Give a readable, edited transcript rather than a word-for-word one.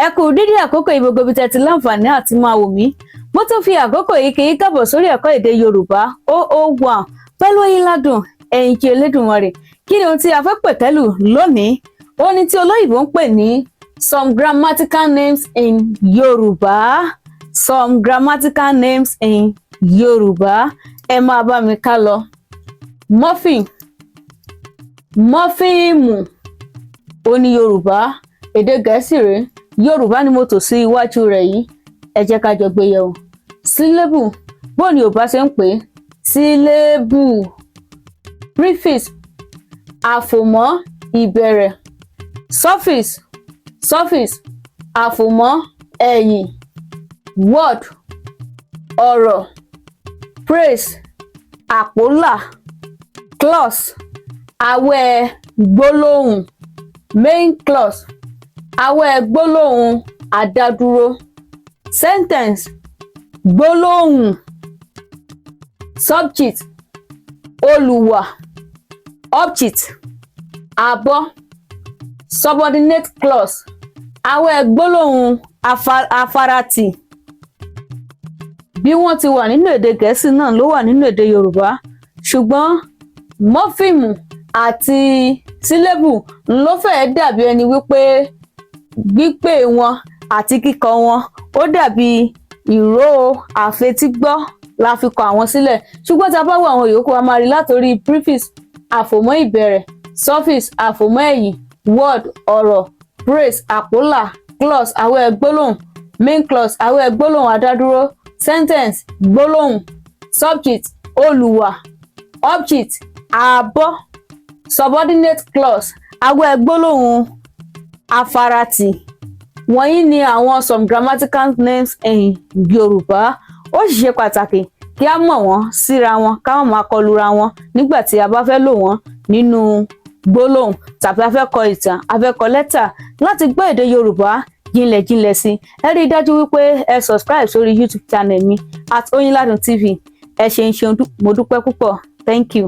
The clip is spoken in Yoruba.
Ẹ kú dídí àkókò yìí gbogbo ibi tẹ́ ti láǹfààní àti máa wò mí. Mo tún fi àkókò yìí kí yín káàbọ̀ sórí ẹ̀kọ́ èdè Yorùbá 001 pẹ̀lú Oyinládùn ẹ̀yin tí Elédùmarè. Kí ni ohun tí a fẹ́ pẹ̀kẹ́lù lónìí? Ó ní tí olóyìnbó ń pè ní some grammatical names in Yorùbá. Some grammatical names in Yorùbá. Ẹ máa bá mi ká lọ. Muffin, mọ́fíìmù, ó ní Yorùbá. Èdè Gẹ̀ẹ́sì rèé. Yorùbá ni mo tò sí iwájú rẹ̀ yìí. Ẹ jẹ́ ká jọ gbé yẹ̀wò. Sílébù, bó ni Yorùbá ṣe ń pè é? Sílébù. Prefix, àfòmọ́ ìbẹ̀rẹ̀. Suffix, àfòmọ́ ẹ̀yìn. Word, ọ̀rọ̀. Praise, àpólà. Clause, awẹ́ gbólóhùn. Main clause, awẹ́ gbólóhùn àdádúró. Sentence, gbólóhùn. Subject, olùwà. Object, abọ́. Subordinate clause, awẹ́ gbólóhùn afaratì. Bí wọ́n ti wà nínú èdè Gẹ̀ẹ́sì náà ló wà nínú èdè Yorùbá, ṣùgbọ́n mọ́fíìmù àti sílébù ló fẹ́ẹ́ dàbí ẹni wípé gbípè wọn àti kíkọ wọn ó dàbí ìró àfetígbọ́ la fi kọ àwọn sílẹ̀, ṣùgbọ́n tá a bá wo àwọn yòókù a máa rí látòrí prefix àfòmọ́ ìbẹ̀rẹ̀, suffix àfòmọ́ ẹ̀yìn, word ọ̀rọ̀, praise àpólà, clause awẹ́ gbólóhùn, main clause awẹ́ gbólóhùn àdádúró, sentence gbólóhùn, subject olùwà, object àbọ̀, subordinate clause awẹ́ gbólóhùn afaratì. Wọ̀nyí ni àwọn some grammatical names in Yorùbá. Ó sì ṣe pàtàkì kí a mọ̀ wọ́n síra wọn ká má máa kọlura wọn nígbà tí a bá fẹ́ lò wọ́n nínú gbólóhùn tàbí a fẹ́ kọ ìtàn, a fẹ́ kọ lẹ́tà. Láti gbọ́ èdè Yorùbá jinlẹ̀ sí, ẹ rí i dájú wípé ẹ subscribe sórí YouTube channel mi @Oyinladun TV. Ẹ ṣeun mo dúpẹ́ púpọ̀. Thank you.